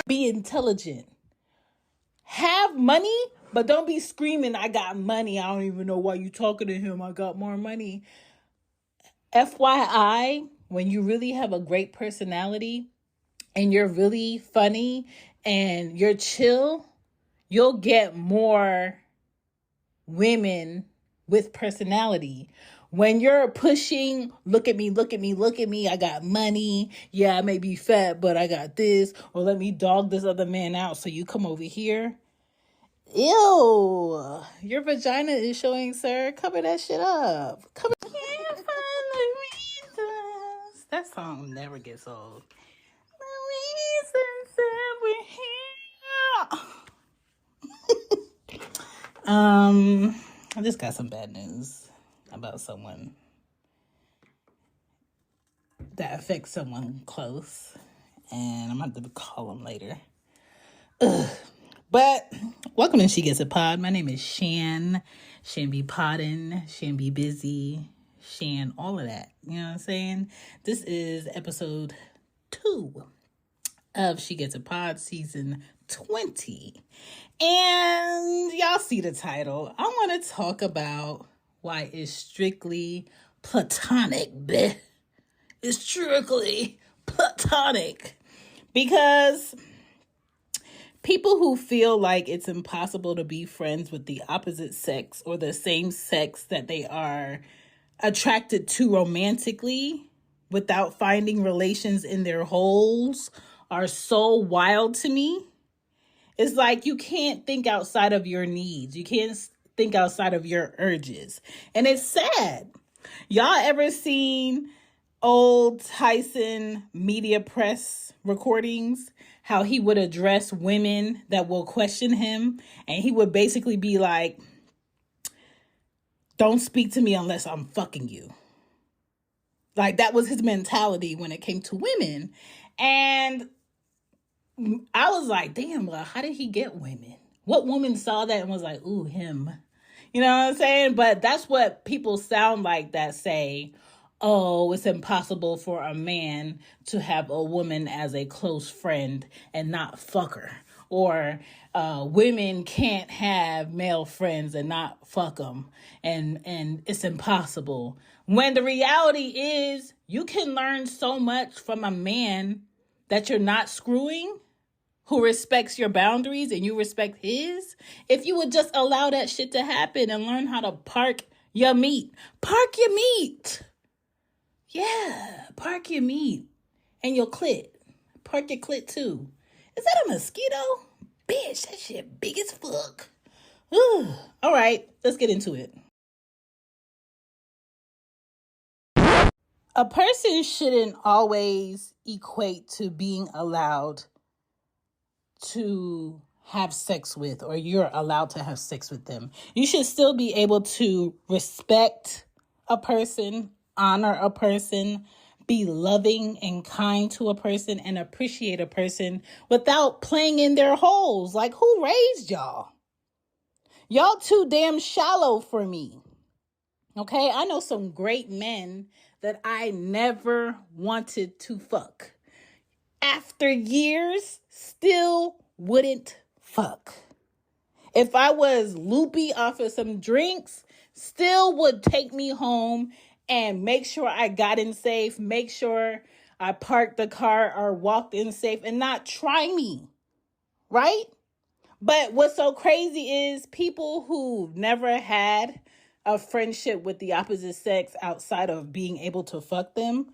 Be intelligent. Have money, but don't be screaming, I got money. I don't even know why you talking to him. I got more money. FYI, when you really have a great personality and you're really funny and you're chill, you'll get more women with personality. When you're pushing, look at me, look at me, look at me, I got money. Yeah, I may be fat, but I got this. Or let me dog this other man out so you come over here. Ew, your vagina is showing, sir. Cover that shit up. Cover. Can't find the reasons. That song never gets old. The reasons that we're here. I just got some bad news about someone that affects someone close, and I'm going to have to call them later. But welcome to She Gets a Pod. My name is Shan. Shan be podding, Shan be busy, Shan, all of that. You know what I'm saying? This is episode 2 of She Gets a Pod, season 20. And y'all see the title. I want to talk about why it's strictly Platonic Bih. It's strictly Platonic. Because people who feel like it's impossible to be friends with the opposite sex or the same sex that they are attracted to romantically without finding relations in their holes are so wild to me. It's like you can't think outside of your needs. You can't think outside of your urges. And it's sad. Y'all ever seen old Tyson media press recordings? How he would address women that will question him. And he would basically be like, don't speak to me unless I'm fucking you. Like, that was his mentality when it came to women. And I was like, damn, well, how did he get women? What woman saw that and was like, ooh, him? You know what I'm saying? But that's what people sound like that say, oh, it's impossible for a man to have a woman as a close friend and not fuck her. Or women can't have male friends and not fuck them. And it's impossible. When the reality is you can learn so much from a man that you're not screwing, who respects your boundaries and you respect his, if you would just allow that shit to happen and learn how to park your meat. Park your meat. Yeah, park your meat. And your clit. Park your clit too. Is that a mosquito? Bitch, that shit big as fuck. All right, let's get into it. A person shouldn't always equate to being allowed to have sex with, or you're allowed to have sex with them. You should still be able to respect a person, honor a person, be loving and kind to a person, and appreciate a person without playing in their holes. Like, who raised y'all? Y'all too damn shallow for me. Okay, I know some great men that I never wanted to fuck. After years, still wouldn't fuck. If I was loopy off of some drinks, still would take me home and make sure I got in safe, make sure I parked the car or walked in safe and not try me, right? But what's so crazy is people who never had a friendship with the opposite sex outside of being able to fuck them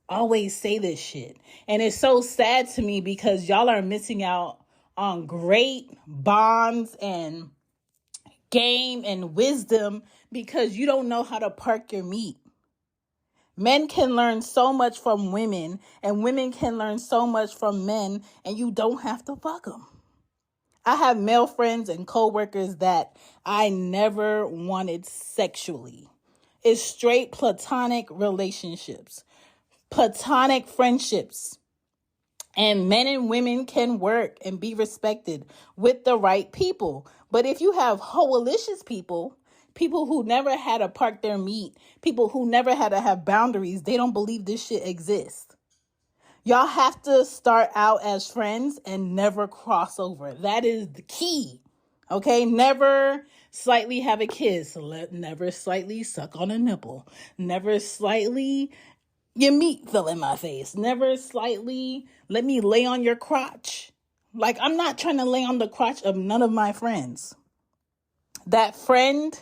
always say this shit. And it's so sad to me because y'all are missing out on great bonds and game and wisdom because you don't know how to park your meat. Men can learn so much from women and women can learn so much from men, and you don't have to fuck them. I have male friends and coworkers that I never wanted sexually. It's straight platonic relationships. Platonic friendships. And men and women can work and be respected with the right people. But if you have hoalicious people, people who never had to park their meat, people who never had to have boundaries, they don't believe this shit exists. Y'all have to start out as friends and never cross over. That is the key. Okay? Never slightly have a kiss. Never slightly suck on a nipple. Never slightly your meat fell in my face. Never slightly let me lay on your crotch. Like, I'm not trying to lay on the crotch of none of my friends. That friend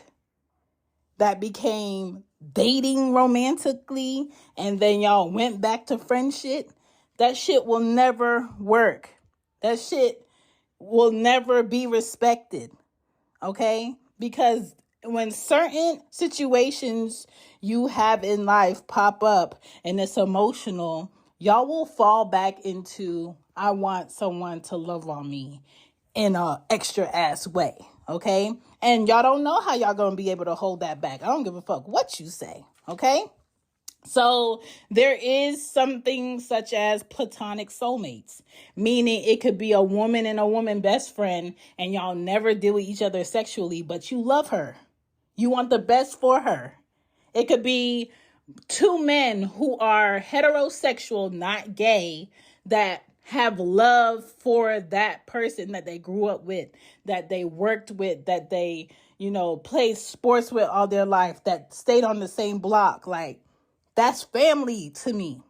that became dating romantically and then y'all went back to friendship, that shit will never work. That shit will never be respected. Okay? Because when certain situations you have in life pop up and it's emotional, y'all will fall back into, I want someone to love on me in a extra ass way. Okay? And y'all don't know how y'all gonna be able to hold that back. I don't give a fuck what you say. Okay? So there is something such as platonic soulmates, meaning it could be a woman and a woman best friend and y'all never deal with each other sexually, but you love her. You want the best for her. It could be two men who are heterosexual, not gay, that have love for that person that they grew up with, that they worked with, that they, played sports with all their life, that stayed on the same block. Like, that's family to me.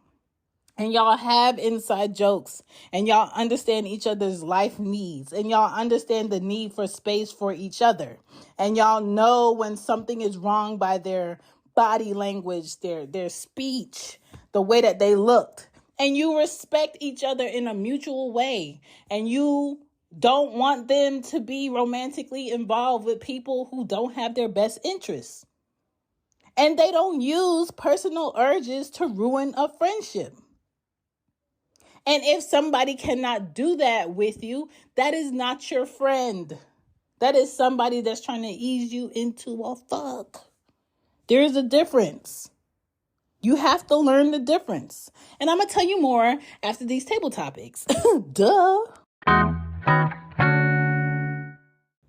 And y'all have inside jokes and y'all understand each other's life needs and y'all understand the need for space for each other. And y'all know when something is wrong by their body language, their speech, the way that they looked. And you respect each other in a mutual way. And you don't want them to be romantically involved with people who don't have their best interests. And they don't use personal urges to ruin a friendship. And if somebody cannot do that with you, that is not your friend. That is somebody that's trying to ease you into a fuck. There is a difference. You have to learn the difference. And I'm going to tell you more after these table topics. Duh.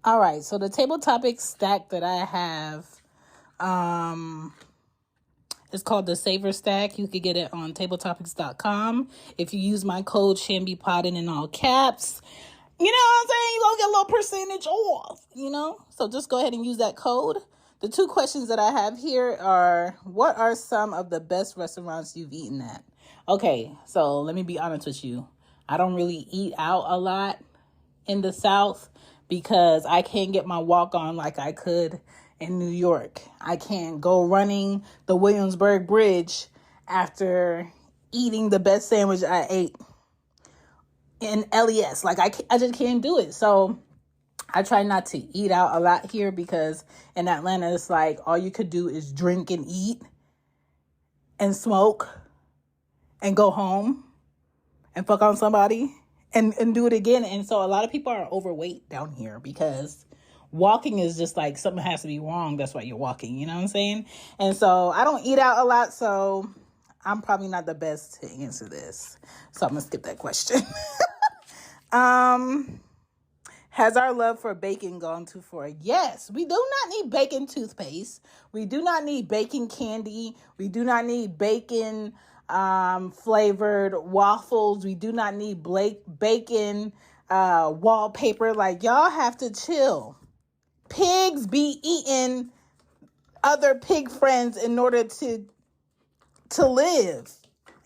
All right. So the table topic stack that I have, it's called the Saver Stack. You could get it on tabletopics.com. If you use my code ShambyPoddin in all caps, you know what I'm saying? You're going to get a little percentage off, So just go ahead and use that code. The two questions that I have here are, what are some of the best restaurants you've eaten at? Okay, so let me be honest with you. I don't really eat out a lot in the South because I can't get my walk on like I could in New York. I can't go running the Williamsburg Bridge after eating the best sandwich I ate in LES. Like I just can't do it. So I try not to eat out a lot here because in Atlanta, it's like all you could do is drink and eat and smoke and go home and fuck on somebody and do it again. And so a lot of people are overweight down here because walking is just like something has to be wrong. That's why you're walking. You know what I'm saying? And so I don't eat out a lot. So I'm probably not the best to answer this. So I'm going to skip that question. Has our love for bacon gone too far? Yes, we do not need bacon toothpaste. We do not need bacon candy. We do not need bacon flavored waffles. We do not need bacon wallpaper. Like, y'all have to chill. Pigs be eating other pig friends in order to live.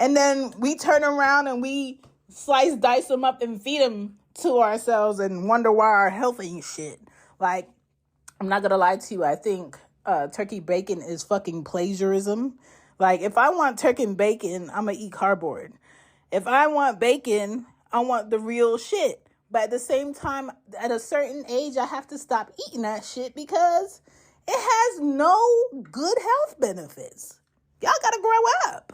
And then we turn around and we dice them up and feed them to ourselves and wonder why our health ain't shit. Like, I'm not gonna lie to you. I think turkey bacon is fucking plagiarism. Like, if I want turkey and bacon, I'm gonna eat cardboard. If I want bacon, I want the real shit. But at the same time, at a certain age, I have to stop eating that shit because it has no good health benefits. Y'all gotta grow up.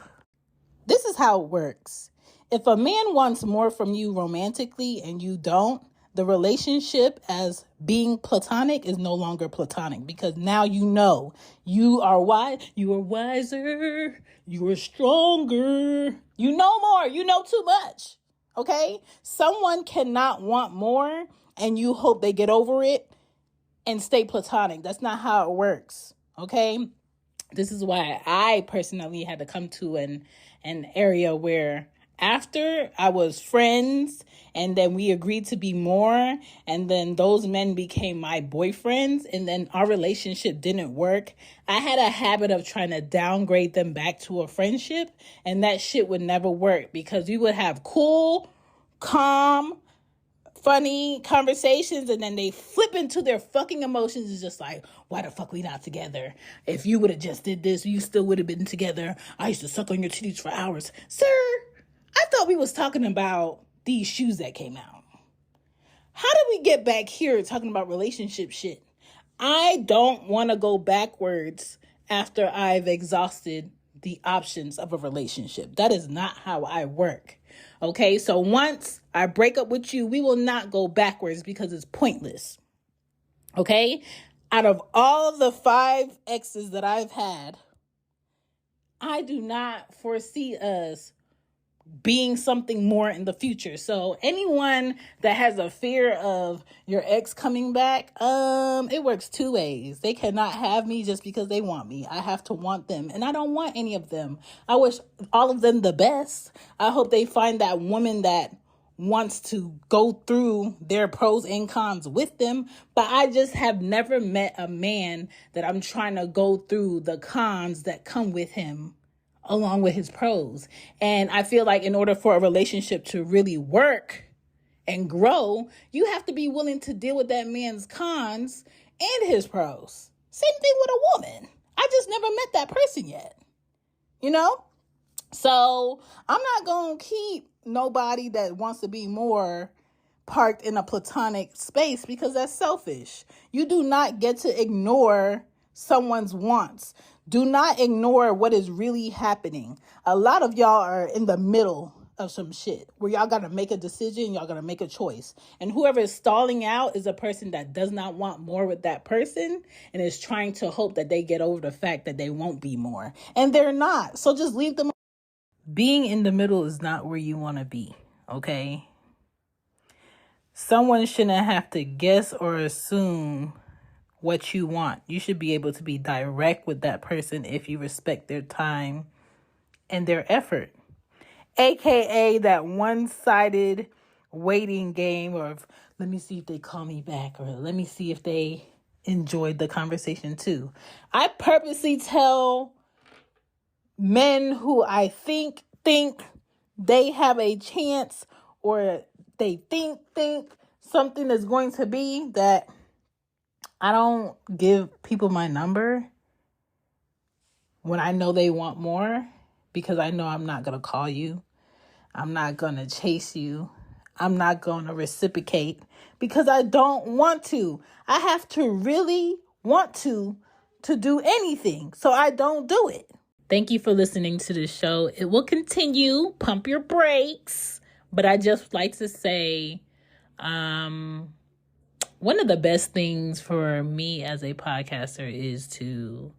This is how it works. If a man wants more from you romantically and you don't, the relationship as being platonic is no longer platonic because now you know you are wise, you are wiser, you are stronger, you know more, you know too much. Okay? Someone cannot want more and you hope they get over it and stay platonic. That's not how it works. Okay? This is why I personally had to come to an area where after I was friends, and then we agreed to be more, and then those men became my boyfriends, and then our relationship didn't work, I had a habit of trying to downgrade them back to a friendship, and that shit would never work because we would have cool, calm, funny conversations, and then they flip into their fucking emotions. It's just like, why the fuck we not together? If you would have just did this, you still would have been together. I used to suck on your titties for hours. Sir, I thought we was talking about these shoes that came out. How did we get back here talking about relationship shit? I don't want to go backwards after I've exhausted the options of a relationship. That is not how I work. Okay, so once I break up with you, we will not go backwards because it's pointless. Okay, out of all the 5 exes that I've had, I do not foresee us being something more in the future. So anyone that has a fear of your ex coming back, it works 2 ways. They cannot have me just because they want me. I have to want them, and I don't want any of them. I wish all of them the best. I hope they find that woman that wants to go through their pros and cons with them, but I just have never met a man that I'm trying to go through the cons that come with him along with his pros. And I feel like in order for a relationship to really work and grow, you have to be willing to deal with that man's cons and his pros. Same thing with a woman. I just never met that person yet, you know? So I'm not going to keep nobody that wants to be more parked in a platonic space because that's selfish. You do not get to ignore someone's wants. Do not ignore what is really happening. A lot of y'all are in the middle of some shit where y'all got to make a decision. Y'all got to make a choice. And whoever is stalling out is a person that does not want more with that person and is trying to hope that they get over the fact that they won't be more. And they're not. So just leave them. Being in the middle is not where you want to be. Okay? Someone shouldn't have to guess or assume what you want. You should be able to be direct with that person if you respect their time and their effort. AKA that one-sided waiting game of, let me see if they call me back, or let me see if they enjoyed the conversation too. I purposely tell men who I think they have a chance, or they think something is going to be, that I don't give people my number when I know they want more, because I know I'm not going to call you. I'm not going to chase you. I'm not going to reciprocate because I don't want to. I have to really want to do anything. So I don't do it. Thank you for listening to the show. It will continue. Pump your brakes. But I just like to say, one of the best things for me as a podcaster is to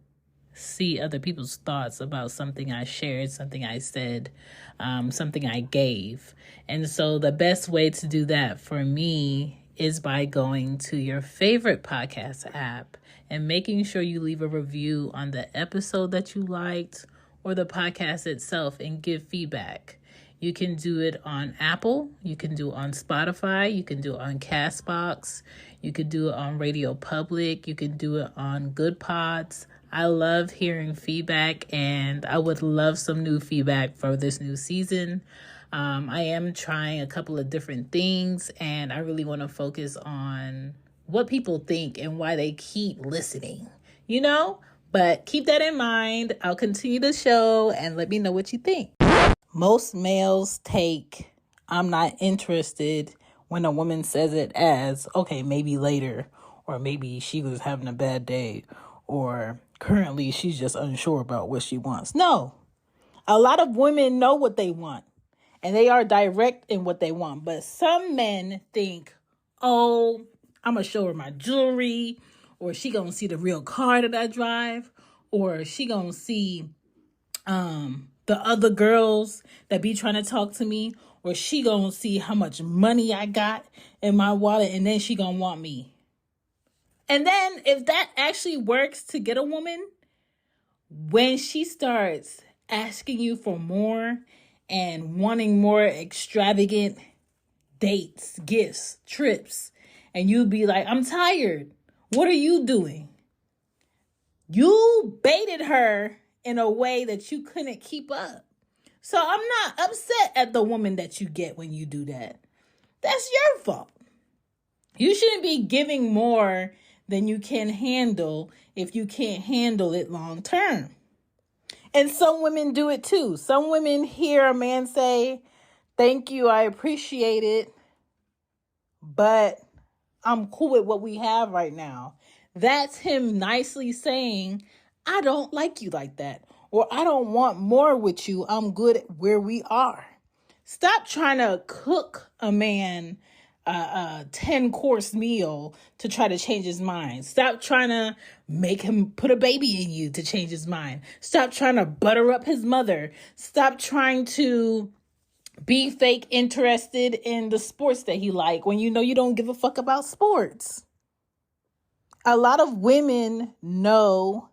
see other people's thoughts about something I shared, something I said, something I gave. And so the best way to do that for me is by going to your favorite podcast app and making sure you leave a review on the episode that you liked or the podcast itself and give feedback. You can do it on Apple, you can do it on Spotify, you can do it on Castbox, you could do it on Radio Public, you can do it on Good Pods. I love hearing feedback, and I would love some new feedback for this new season. I am trying a couple of different things, and I really want to focus on what people think and why they keep listening, you know? But keep that in mind. I'll continue the show and let me know what you think. Most males take "I'm not interested" when a woman says it as, okay, maybe later, or maybe she was having a bad day, or currently she's just unsure about what she wants. No, a lot of women know what they want and they are direct in what they want. But some men think, oh, I'm going to show her my jewelry, or she going to see the real car that I drive, or she going to see the other girls that be trying to talk to me, or she gonna see how much money I got in my wallet, and then she gonna want me. And then if that actually works to get a woman, when she starts asking you for more and wanting more extravagant dates, gifts, trips. And you'd be like, I'm tired. What are you doing? You baited her in a way that you couldn't keep up. So I'm not upset at the woman that you get when you do that. That's your fault. You shouldn't be giving more than you can handle if you can't handle it long term. And some women do it too. Some women hear a man say, thank you, I appreciate it, but I'm cool with what we have right now. That's him nicely saying, I don't like you like that. Or I don't want more with you. I'm good at where we are. Stop trying to cook a man a 10-course meal to try to change his mind. Stop trying to make him put a baby in you to change his mind. Stop trying to butter up his mother. Stop trying to be fake interested in the sports that he like when you know you don't give a fuck about sports. A lot of women know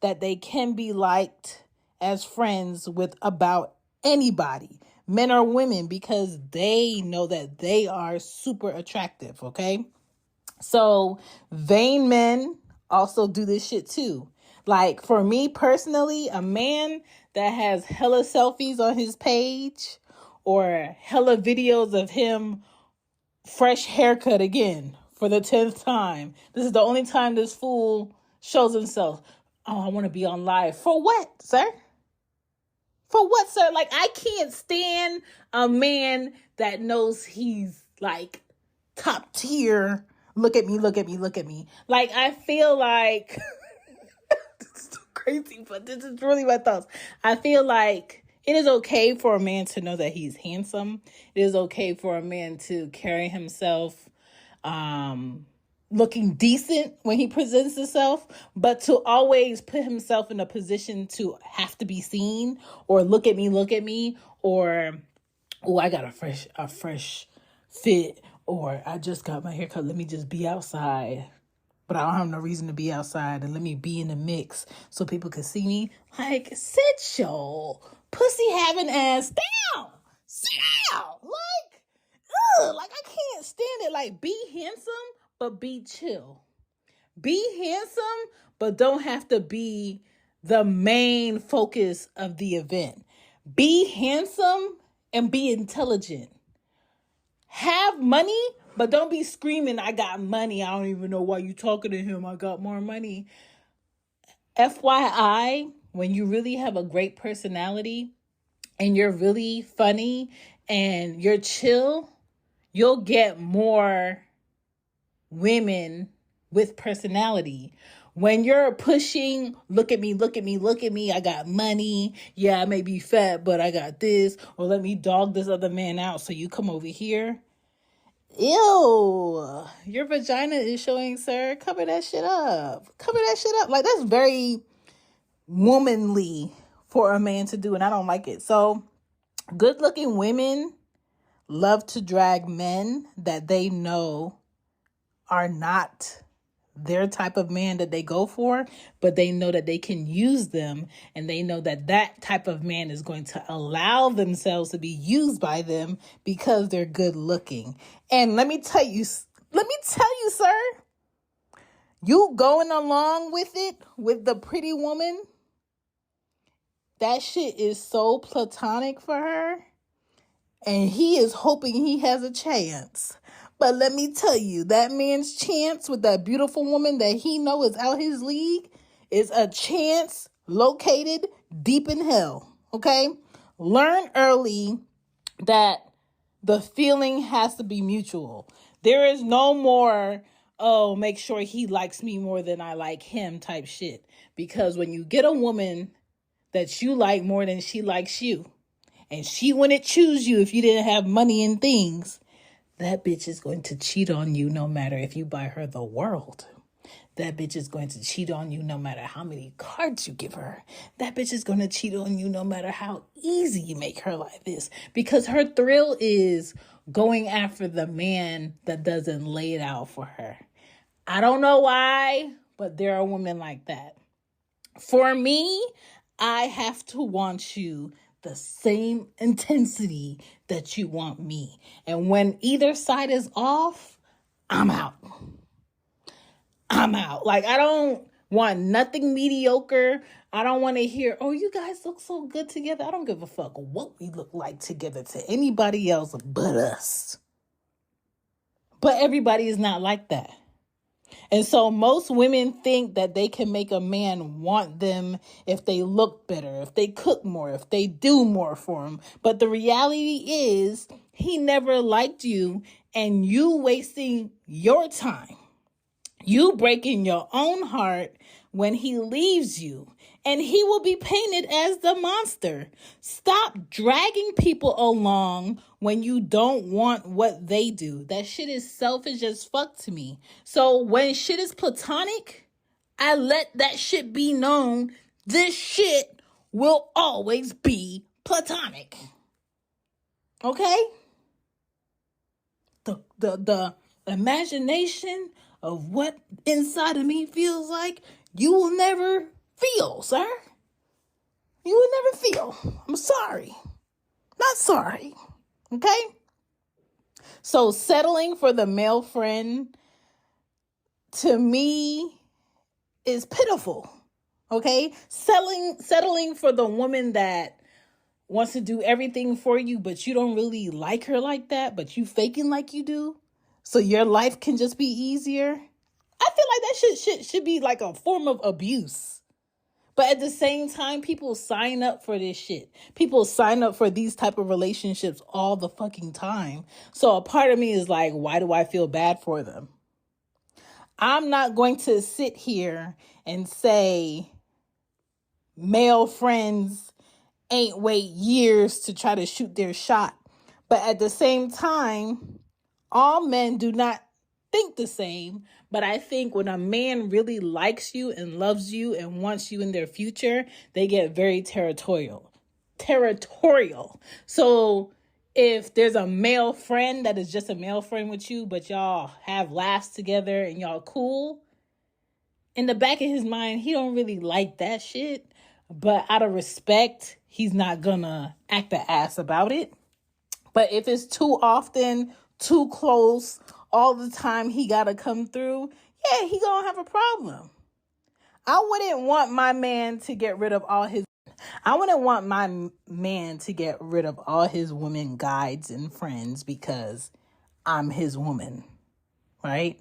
that they can be liked as friends with about anybody, men or women, because they know that they are super attractive, okay? So vain men also do this shit too. Like for me personally, a man that has hella selfies on his page or hella videos of him fresh haircut again for the 10th time. This is the only time this fool shows himself. Oh, I want to be on live. For what, sir? For what, sir? Like, I can't stand a man that knows he's like top tier. Look at me, look at me, look at me. Like, I feel like this is crazy, but this is really my thoughts. I feel like it is okay for a man to know that he's handsome. It is okay for a man to carry himself looking decent when he presents himself, but to always put himself in a position to have to be seen or look at me, or, oh, I got a fresh fit, or I just got my haircut. Let me just be outside. But I don't have no reason to be outside, and let me be in the mix so people can see me. Like, sit your pussy having ass down. Sit down. Like, ugh, like I can't stand it. Like, be handsome, but be chill. Be handsome, but don't have to be the main focus of the event. Be handsome and be intelligent. Have money, but don't be screaming, I got money. I don't even know why you talking to him. I got more money. FYI, when you really have a great personality and you're really funny and you're chill, you'll get more women with personality. When you're pushing, look at me, I got money. Yeah, I may be fat, but I got this. Or let me dog this other man out so you come over here. Ew, your vagina is showing, sir. Cover that shit up. Like, that's very womanly for a man to do, and I don't like it. So, good-looking women love to drag men that they know are not their type of man that they go for, but they know that they can use them, and they know that that type of man is going to allow themselves to be used by them because they're good looking. And let me tell you, sir, you going along with it with the pretty woman, that shit is so platonic for her, and he is hoping he has a chance. But let me tell you, that man's chance with that beautiful woman that he know is out his league is a chance located deep in hell, okay? Learn early that the feeling has to be mutual. There is no more, oh, make sure he likes me more than I like him type shit. Because when you get a woman that you like more than she likes you, and she wouldn't choose you if you didn't have money and things, that bitch is going to cheat on you no matter if you buy her the world. That bitch is going to cheat on you no matter how many cards you give her. That bitch is going to cheat on you no matter how easy you make her life is. Because her thrill is going after the man that doesn't lay it out for her. I don't know why, but there are women like that. For me, I have to want you the same intensity that you want me. And when either side is off, I'm out. I'm out. Like, I don't want nothing mediocre. I don't want to hear, oh, you guys look so good together. I don't give a fuck what we look like together to anybody else but us. But everybody is not like that. And so most women think that they can make a man want them if they look better, if they cook more, if they do more for him. But the reality is he never liked you, and you wasting your time. You breaking your own heart when he leaves you, and he will be painted as the monster. Stop dragging people along when you don't want what they do. That shit is selfish as fuck to me. So when shit is platonic, I let that shit be known. This shit will always be platonic. Okay? The imagination of what inside of me feels like, you will never feel, sir. You will never feel. I'm sorry. Not sorry. Okay? So settling for the male friend, to me, is pitiful. Okay? Settling for the woman that wants to do everything for you, but you don't really like her like that, but you faking like you do, so your life can just be easier. I feel like that should be like a form of abuse. But at the same time, people sign up for this shit. People sign up for these type of relationships all the fucking time. So a part of me is like, why do I feel bad for them? I'm not going to sit here and say male friends ain't wait years to try to shoot their shot. But at the same time, all men do not think the same. But I think when a man really likes you and loves you and wants you in their future, they get very territorial. So if there's a male friend that is just a male friend with you, but y'all have laughs together and y'all cool, in the back of his mind, he don't really like that shit. But out of respect, he's not gonna act the ass about it. But if it's too often, too close, all the time he gotta come through, yeah, he gonna have a problem. I wouldn't want my man to get rid of all his women guides and friends because I'm his woman, right?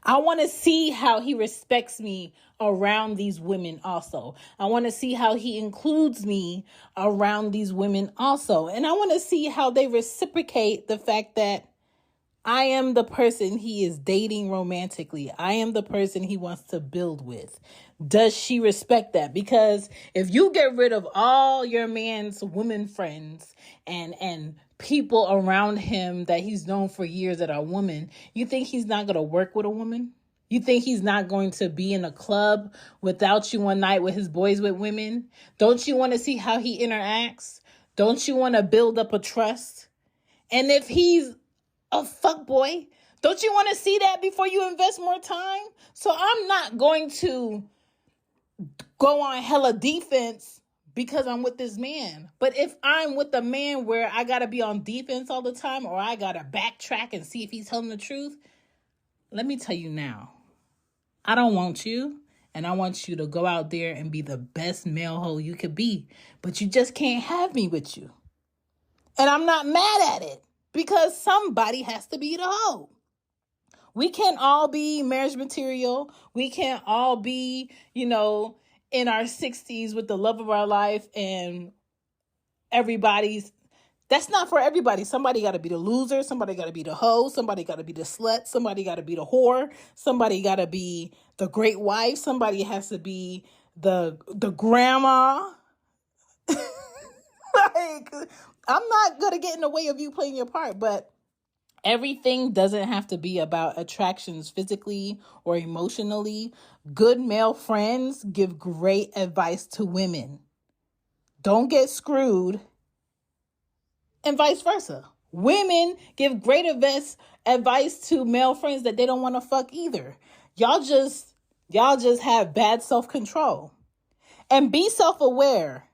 I want to see how he respects me around these women also. I want to see how he includes me around these women also. And I want to see how they reciprocate the fact that I am the person he is dating romantically. I am the person he wants to build with. Does she respect that? Because if you get rid of all your man's women friends and people around him that he's known for years that are women, you think he's not going to work with a woman? You think he's not going to be in a club without you one night with his boys with women? Don't you want to see how he interacts? Don't you want to build up a trust? And if he's a fuckboy, don't you want to see that before you invest more time? So I'm not going to go on hella defense because I'm with this man. But if I'm with a man where I got to be on defense all the time, or I got to backtrack and see if he's telling the truth, let me tell you now, I don't want you. And I want you to go out there and be the best male hoe you could be. But you just can't have me with you. And I'm not mad at it because somebody has to be the hoe. We can't all be marriage material. We can't all be, in our 60s with the love of our life and that's not for everybody. Somebody got to be the loser. Somebody got to be the hoe. Somebody got to be the slut. Somebody got to be the whore. Somebody got to be the great wife. Somebody has to be the grandma. Like, I'm not going to get in the way of you playing your part, but everything doesn't have to be about attractions physically or emotionally. Good male friends give great advice to women. Don't get screwed. And vice versa. Women give great advice to male friends that they don't want to fuck either. Y'all just have bad self-control. And be self-aware.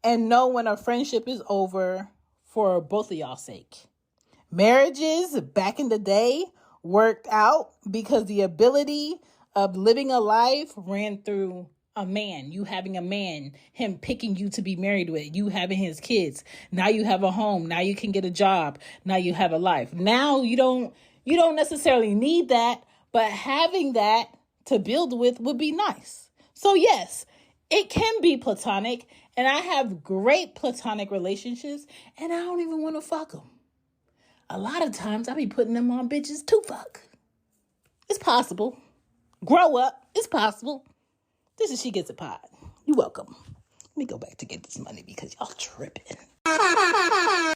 and know when a friendship is over for both of y'all's sake. Marriages back in the day worked out because the ability of living a life ran through a man, you having a man, him picking you to be married with, you having his kids. Now you have a home. Now you can get a job. Now you have a life. Now you don't necessarily need that, but having that to build with would be nice. So yes, it can be platonic, and I have great platonic relationships, and I don't even want to fuck them. A lot of times I be putting them on bitches to fuck. It's possible. Grow up. It's possible. This is She Gets a Pod. You're welcome. Let me go back to get this money because y'all tripping.